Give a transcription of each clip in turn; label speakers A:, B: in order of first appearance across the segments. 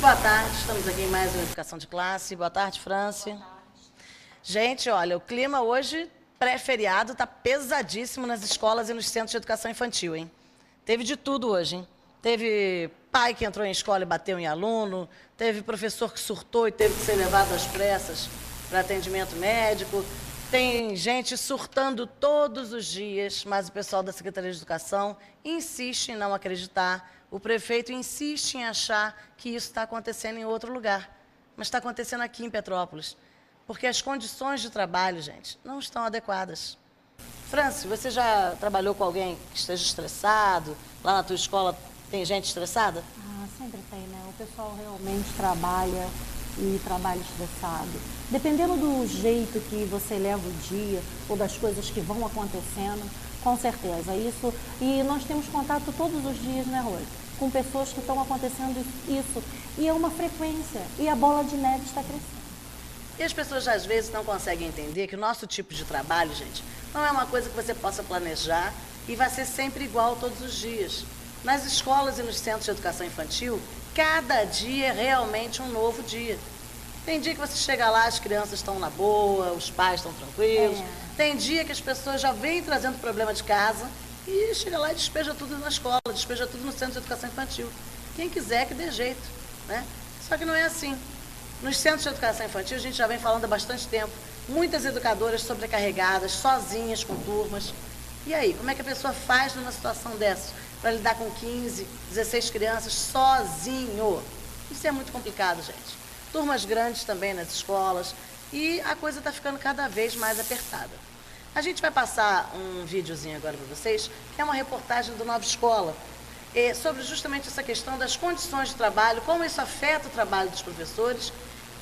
A: Boa tarde, estamos aqui em mais uma Educação de Classe. Boa tarde, Franci. Gente, olha, o clima hoje, pré-feriado, está pesadíssimo nas escolas e nos centros de educação infantil, hein? Teve de tudo hoje, hein? Teve pai que entrou em escola e bateu em aluno, teve professor que surtou e teve que ser levado às pressas para atendimento médico, tem gente surtando todos os dias, mas o pessoal da Secretaria de Educação insiste em não acreditar. O prefeito insiste em achar que isso está acontecendo em outro lugar, mas está acontecendo aqui em Petrópolis, porque as condições de trabalho, gente, não estão adequadas. Franci, você já trabalhou com alguém que esteja estressado? Lá na tua escola tem gente estressada?
B: Sempre tem, né? O pessoal realmente trabalha e trabalha estressado. Dependendo do jeito que você leva o dia ou das coisas que vão acontecendo, com certeza, isso. E nós temos contato todos os dias, né, Rose? Com pessoas que estão acontecendo isso. E é uma frequência. E a bola de neve está crescendo.
A: E as pessoas, às vezes, não conseguem entender que o nosso tipo de trabalho, gente, não é uma coisa que você possa planejar e vai ser sempre igual todos os dias. Nas escolas e nos centros de educação infantil, cada dia é realmente um novo dia. Tem dia que você chega lá, as crianças estão na boa, os pais estão tranquilos. Tem dia que as pessoas já vêm trazendo problema de casa e chega lá e despeja tudo na escola, despeja tudo no centro de educação infantil. Quem quiser que dê jeito, né? Só que não é assim. Nos centros de educação infantil, a gente já vem falando há bastante tempo, muitas educadoras sobrecarregadas, sozinhas com turmas. E aí, como é que a pessoa faz numa situação dessa, para lidar com 15, 16 crianças sozinho? Isso é muito complicado, gente. Turmas grandes também nas escolas e a coisa está ficando cada vez mais apertada. A gente vai passar um videozinho agora para vocês, que é uma reportagem do Nova Escola, sobre justamente essa questão das condições de trabalho, como isso afeta o trabalho dos professores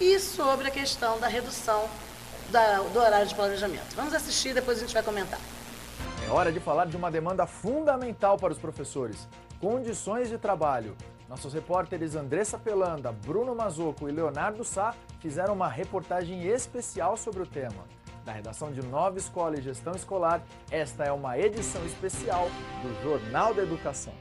A: e sobre a questão da redução do horário de planejamento. Vamos assistir e depois a gente vai comentar.
C: É hora de falar de uma demanda fundamental para os professores: condições de trabalho. Nossos repórteres Andressa Pelanda, Bruno Mazocco e Leonardo Sá fizeram uma reportagem especial sobre o tema. Da redação de Nova Escola e Gestão Escolar, esta é uma edição especial do Jornal da Educação.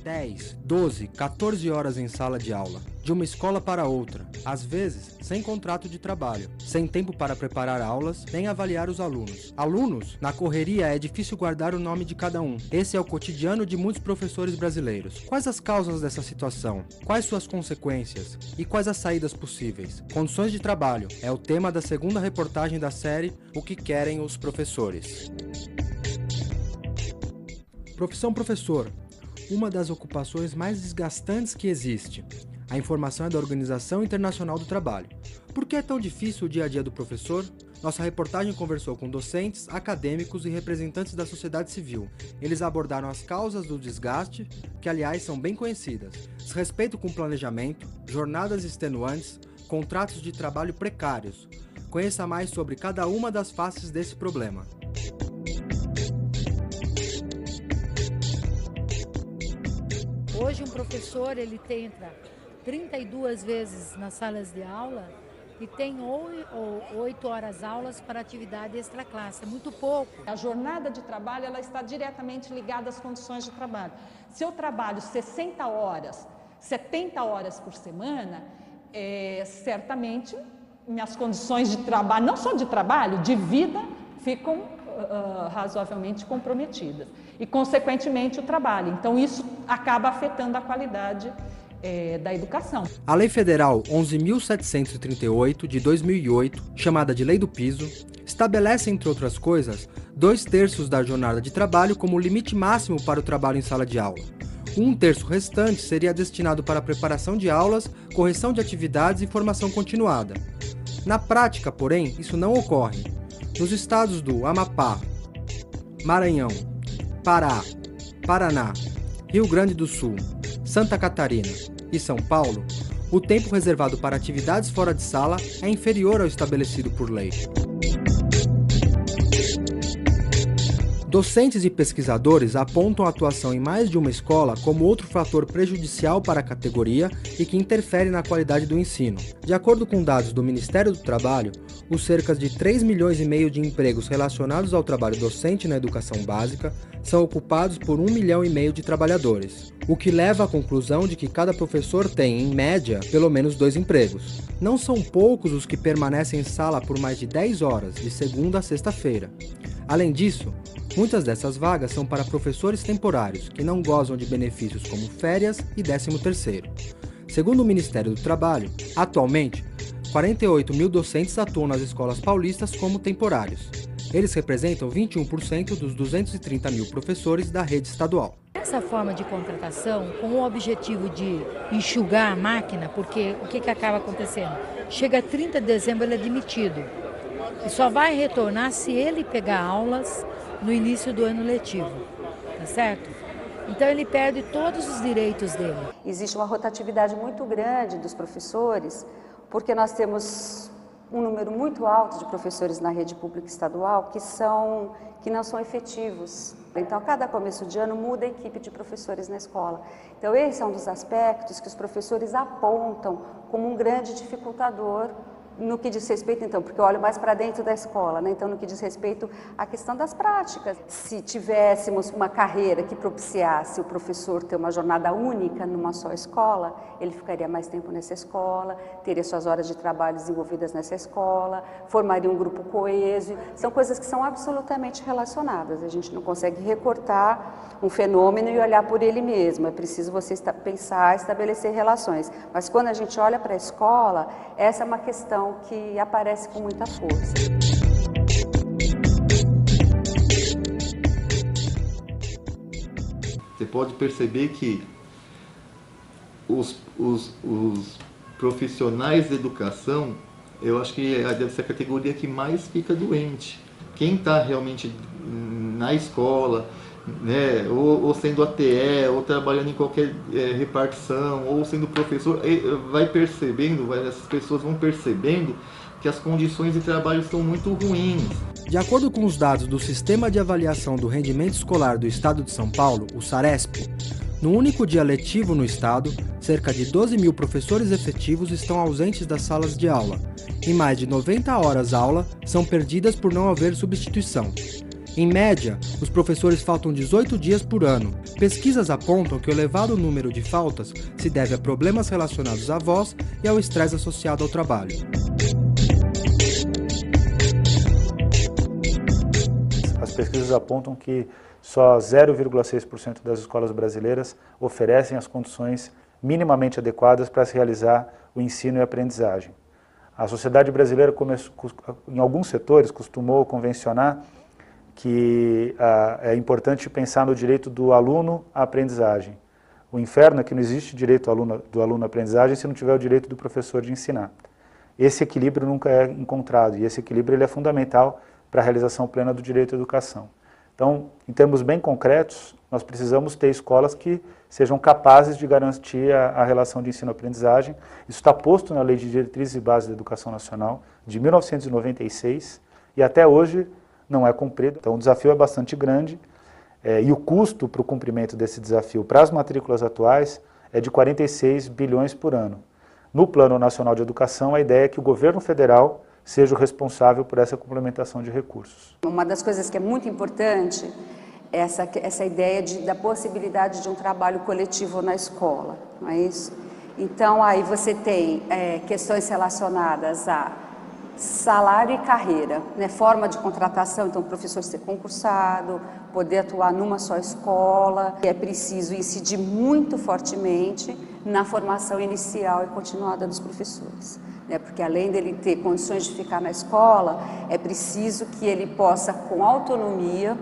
D: 10, 12, 14 horas em sala de aula, de uma escola para outra, às vezes sem contrato de trabalho, sem tempo para preparar aulas, nem avaliar os alunos. Alunos, na correria é difícil guardar o nome de cada um. Esse é o cotidiano de muitos professores brasileiros. Quais as causas dessa situação? Quais suas consequências? E quais as saídas possíveis? Condições de trabalho é o tema da segunda reportagem da série O que Querem os Professores. Profissão professor. Uma das ocupações mais desgastantes que existe. A informação é da Organização Internacional do Trabalho. Por que é tão difícil o dia a dia do professor? Nossa reportagem conversou com docentes, acadêmicos e representantes da sociedade civil. Eles abordaram as causas do desgaste, que aliás são bem conhecidas: desrespeito com planejamento, jornadas extenuantes, contratos de trabalho precários. Conheça mais sobre cada uma das faces desse problema.
E: Hoje um professor ele entra 32 vezes nas salas de aula e tem 8 horas aulas para atividade extraclasse, é muito pouco.
F: A jornada de trabalho ela está diretamente ligada às condições de trabalho. Se eu trabalho 60 horas, 70 horas por semana, certamente minhas condições de trabalho, não só de trabalho, de vida, ficam razoavelmente comprometidas. E, consequentemente, o trabalho. Então, isso acaba afetando a qualidade da educação.
D: A Lei Federal 11.738, de 2008, chamada de Lei do Piso, estabelece, entre outras coisas, 2/3 da jornada de trabalho como limite máximo para o trabalho em sala de aula. 1/3 restante seria destinado para a preparação de aulas, correção de atividades e formação continuada. Na prática, porém, isso não ocorre. Nos estados do Amapá, Maranhão, Pará, Paraná, Rio Grande do Sul, Santa Catarina e São Paulo, o tempo reservado para atividades fora de sala é inferior ao estabelecido por lei. Docentes e pesquisadores apontam a atuação em mais de uma escola como outro fator prejudicial para a categoria e que interfere na qualidade do ensino. De acordo com dados do Ministério do Trabalho, os cerca de 3,5 milhões de empregos relacionados ao trabalho docente na educação básica são ocupados por 1,5 milhão de trabalhadores, o que leva à conclusão de que cada professor tem, em média, pelo menos 2 empregos. Não são poucos os que permanecem em sala por mais de 10 horas, de segunda a sexta-feira. Além disso, muitas dessas vagas são para professores temporários, que não gozam de benefícios como férias e 13º. Segundo o Ministério do Trabalho, atualmente, 48 mil docentes atuam nas escolas paulistas como temporários. Eles representam 21% dos 230 mil professores da rede estadual.
E: Essa forma de contratação, com o objetivo de enxugar a máquina, porque o que acaba acontecendo? Chega 30 de dezembro, ele é demitido. E só vai retornar se ele pegar aulas no início do ano letivo, tá certo? Então ele perde todos os direitos dele.
G: Existe uma rotatividade muito grande dos professores, porque nós temos um número muito alto de professores na rede pública estadual que não são efetivos. Então, a cada começo de ano muda a equipe de professores na escola. Então, esse é um dos aspectos que os professores apontam como um grande dificultador no que diz respeito, então, porque eu olho mais para dentro da escola, né? Então, no que diz respeito à questão das práticas. Se tivéssemos uma carreira que propiciasse o professor ter uma jornada única numa só escola, ele ficaria mais tempo nessa escola, teria suas horas de trabalho desenvolvidas nessa escola, formaria um grupo coeso. São coisas que são absolutamente relacionadas. A gente não consegue recortar um fenômeno e olhar por ele mesmo. É preciso você pensar, estabelecer relações. Mas quando a gente olha para a escola, essa é uma questão que aparece com muita força.
H: Você pode perceber que os profissionais de educação, eu acho que deve ser a categoria que mais fica doente. Quem está realmente na escola, né, ou sendo ATE, ou trabalhando em qualquer repartição, ou sendo professor, vai percebendo, essas pessoas vão percebendo que as condições de trabalho são muito ruins.
D: De acordo com os dados do Sistema de Avaliação do Rendimento Escolar do Estado de São Paulo, o SARESP, no único dia letivo no estado, cerca de 12 mil professores efetivos estão ausentes das salas de aula, e mais de 90 horas-aula são perdidas por não haver substituição. Em média, os professores faltam 18 dias por ano. Pesquisas apontam que o elevado número de faltas se deve a problemas relacionados à voz e ao estresse associado ao trabalho.
I: As pesquisas apontam que só 0,6% das escolas brasileiras oferecem as condições minimamente adequadas para se realizar o ensino e a aprendizagem. A sociedade brasileira, em alguns setores, costumou convencionar que é importante pensar no direito do aluno à aprendizagem. O inferno é que não existe direito do aluno à aprendizagem se não tiver o direito do professor de ensinar. Esse equilíbrio nunca é encontrado e esse equilíbrio ele é fundamental para a realização plena do direito à educação. Então, em termos bem concretos, nós precisamos ter escolas que sejam capazes de garantir a relação de ensino-aprendizagem. Isso está posto na Lei de Diretrizes e Bases da Educação Nacional, de 1996, e até hoje não é cumprido. Então, o desafio é bastante grande e o custo para o cumprimento desse desafio para as matrículas atuais é de 46 bilhões por ano. No Plano Nacional de Educação, a ideia é que o governo federal seja o responsável por essa complementação de recursos.
G: Uma das coisas que é muito importante é essa ideia da possibilidade de um trabalho coletivo na escola, não é isso? Então, aí você tem questões relacionadas a salário e carreira, né? Forma de contratação, então o professor ser concursado, poder atuar numa só escola. É preciso incidir muito fortemente na formação inicial e continuada dos professores, né? Porque além dele ter condições de ficar na escola, é preciso que ele possa, com autonomia,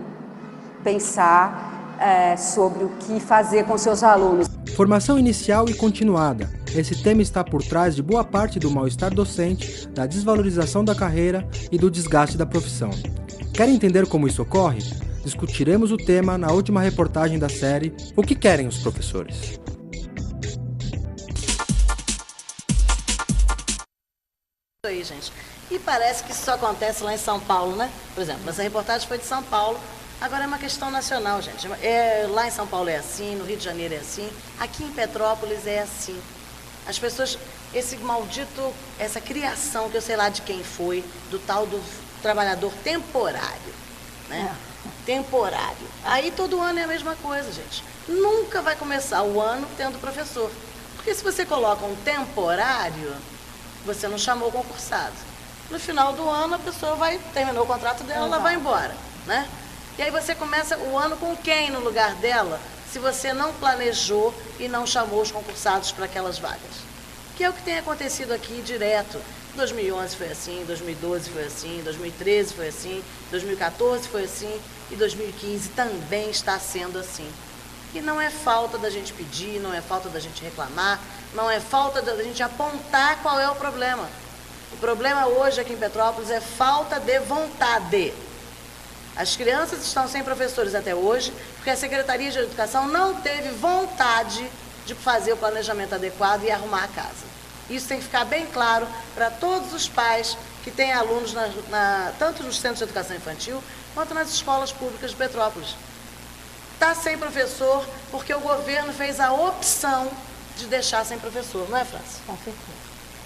G: pensar sobre o que fazer com seus alunos.
D: Formação inicial e continuada. Esse tema está por trás de boa parte do mal-estar docente, da desvalorização da carreira e do desgaste da profissão. Quer entender como isso ocorre? Discutiremos o tema na última reportagem da série O que querem os professores?
A: Aí, gente. E parece que isso só acontece lá em São Paulo, né? Por exemplo, essa reportagem foi de São Paulo, Agora é uma questão nacional, gente. Lá em São Paulo é assim, no Rio de Janeiro é assim, aqui em Petrópolis é assim. As pessoas, esse maldito, essa criação que eu sei lá de quem foi, do tal do trabalhador temporário, né? Temporário. Aí todo ano é a mesma coisa, gente. Nunca vai começar o ano tendo professor. Porque se você coloca um temporário, você não chamou o concursado. No final do ano, a pessoa terminou o contrato dela, ela vai embora, né? E aí você começa o ano com quem no lugar dela, se você não planejou e não chamou os concursados para aquelas vagas? Que é o que tem acontecido aqui direto. 2011 foi assim, 2012 foi assim, 2013 foi assim, 2014 foi assim e 2015 também está sendo assim. E não é falta da gente pedir, não é falta da gente reclamar, não é falta da gente apontar qual é o problema. O problema hoje aqui em Petrópolis é falta de vontade. As crianças estão sem professores até hoje porque a Secretaria de Educação não teve vontade de fazer o planejamento adequado e arrumar a casa. Isso tem que ficar bem claro para todos os pais que têm alunos tanto nos centros de educação infantil quanto nas escolas públicas de Petrópolis. Está sem professor porque o governo fez a opção de deixar sem professor, não é, França?
B: Com certeza.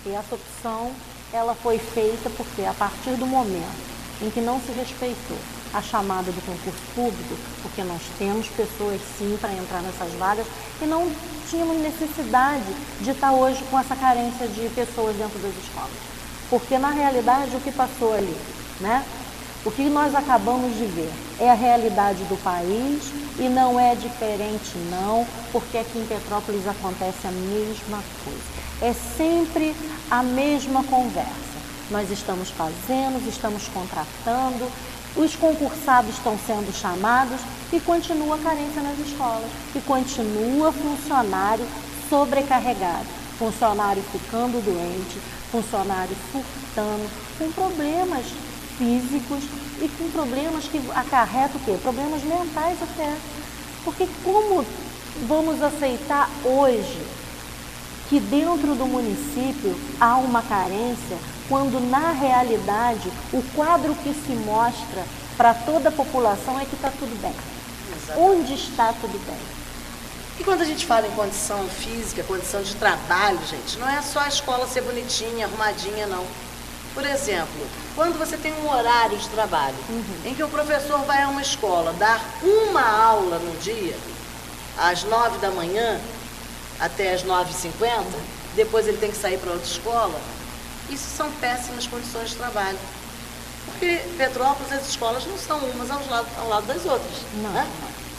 B: E essa opção, ela foi feita porque a partir do momento em que não se respeitou a chamada do concurso público, porque nós temos pessoas sim para entrar nessas vagas e não tínhamos necessidade de estar hoje com essa carência de pessoas dentro das escolas. Porque na realidade o que passou ali, né? O que nós acabamos de ver é a realidade do país e não é diferente não, porque aqui em Petrópolis acontece a mesma coisa. É sempre a mesma conversa. Nós estamos fazendo, estamos contratando, os concursados estão sendo chamados e continua a carência nas escolas. E continua funcionário sobrecarregado, funcionário ficando doente, funcionário surtando, com problemas físicos e com problemas que acarretam o quê? Problemas mentais até. Porque como vamos aceitar hoje que dentro do município há uma carência, quando na realidade o quadro que se mostra para toda a população é que está tudo bem. Exatamente. Onde está tudo bem?
A: E quando a gente fala em condição física, condição de trabalho, gente, não é só a escola ser bonitinha, arrumadinha, não. Por exemplo, quando você tem um horário de trabalho, em que o professor vai a uma escola dar uma aula no dia, às 9 da manhã até às 9h50, depois ele tem que sair para outra escola, isso são péssimas condições de trabalho. Porque Petrópolis, as escolas não são umas ao lado das outras. Né?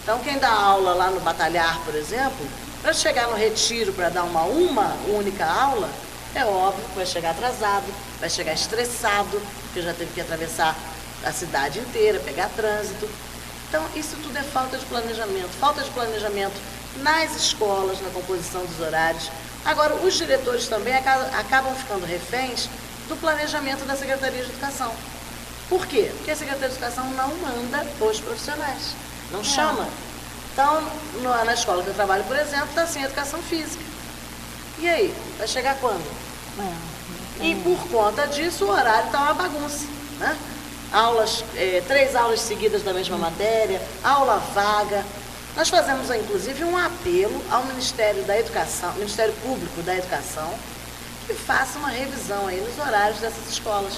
A: Então, quem dá aula lá no Batalhar, por exemplo, para chegar no retiro para dar uma única aula, é óbvio que vai chegar atrasado, vai chegar estressado, porque já teve que atravessar a cidade inteira, pegar trânsito. Então, isso tudo é falta de planejamento. Falta de planejamento nas escolas, na composição dos horários. Agora, os diretores também acabam ficando reféns do planejamento da Secretaria de Educação. Por quê? Porque a Secretaria de Educação não manda os profissionais, não chama. Então, na escola que eu trabalho, por exemplo, está sem educação física. E aí? Vai chegar quando? E por conta disso, o horário está uma bagunça, né? 3 aulas seguidas da mesma matéria, aula vaga. Nós fazemos, inclusive, um apelo ao Ministério da Educação, Ministério Público da Educação, que faça uma revisão aí nos horários dessas escolas.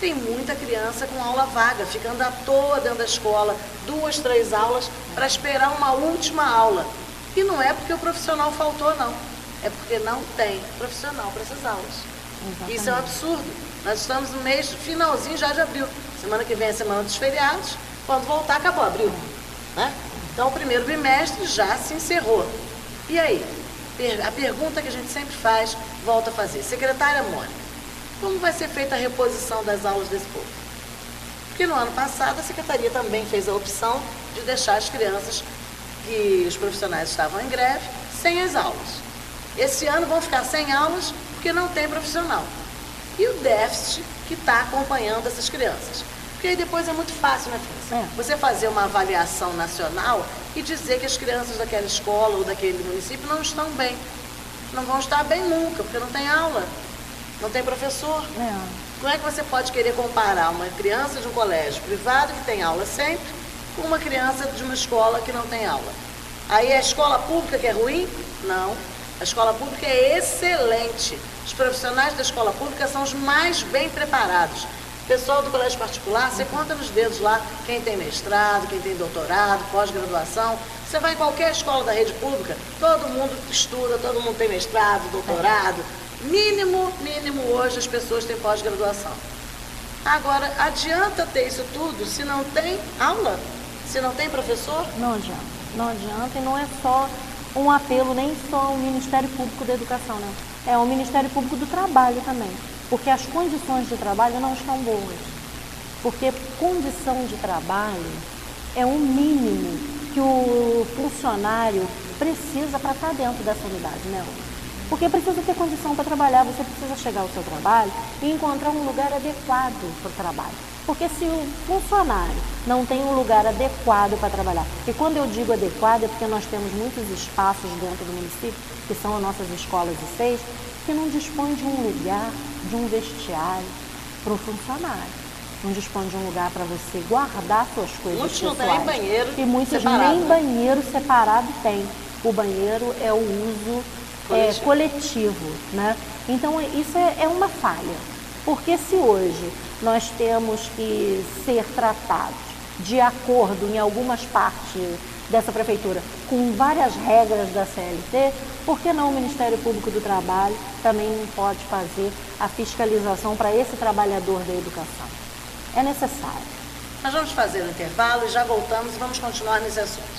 A: Tem muita criança com aula vaga, ficando à toa dentro da escola, 2, 3 aulas, para esperar uma última aula. E não é porque o profissional faltou, não. É porque não tem profissional para essas aulas. Exatamente. Isso é um absurdo. Nós estamos no mês finalzinho já de abril. Semana que vem é a semana dos feriados. Quando voltar, acabou abril. Né? Então, o primeiro bimestre já se encerrou. E aí? A pergunta que a gente sempre faz, volta a fazer. Secretária Mônica, como vai ser feita a reposição das aulas desse povo? Porque no ano passado a Secretaria também fez a opção de deixar as crianças que os profissionais estavam em greve sem as aulas. Esse ano vão ficar sem aulas porque não tem profissional. E o déficit que está acompanhando essas crianças. Porque aí depois é muito fácil, né, França? Você fazer uma avaliação nacional e dizer que as crianças daquela escola ou daquele município não estão bem. Não vão estar bem nunca, porque não tem aula, não tem professor. Como é que você pode querer comparar uma criança de um colégio privado que tem aula sempre com uma criança de uma escola que não tem aula. Aí a escola pública que é ruim? Não. A escola pública é excelente. Os profissionais da escola pública são os mais bem preparados. O pessoal do colégio particular, você conta nos dedos lá quem tem mestrado, quem tem doutorado, pós-graduação. Você vai em qualquer escola da rede pública, todo mundo estuda, todo mundo tem mestrado, doutorado. Mínimo hoje as pessoas têm pós-graduação. Agora, adianta ter isso tudo se não tem aula? Se não tem professor?
B: Não adianta. Não adianta e não é só um apelo, nem só ao Ministério Público da Educação, né? É o Ministério Público do Trabalho também. Porque as condições de trabalho não estão boas. Porque condição de trabalho é o mínimo que o funcionário precisa para estar dentro dessa unidade, né? Porque precisa ter condição para trabalhar, você precisa chegar ao seu trabalho e encontrar um lugar adequado para o trabalho. Porque se o funcionário não tem um lugar adequado para trabalhar, e quando eu digo adequado é porque nós temos muitos espaços dentro do município, que são as nossas escolas de SEIs, que não dispõe de um lugar, de um vestiário para o funcionário. Não dispõe de um lugar para você guardar suas coisas
A: muitos
B: pessoais.
A: Muitos não têm banheiro
B: e muitos
A: separado,
B: nem banheiro separado tem. O banheiro é o uso coletivo, né? Então isso é uma falha. Porque se hoje nós temos que ser tratados de acordo em algumas partes dessa prefeitura com várias regras da CLT, por que não o Ministério Público do Trabalho também não pode fazer a fiscalização para esse trabalhador da educação? É necessário.
A: Nós vamos fazer um intervalo e já voltamos e vamos continuar nesse assunto.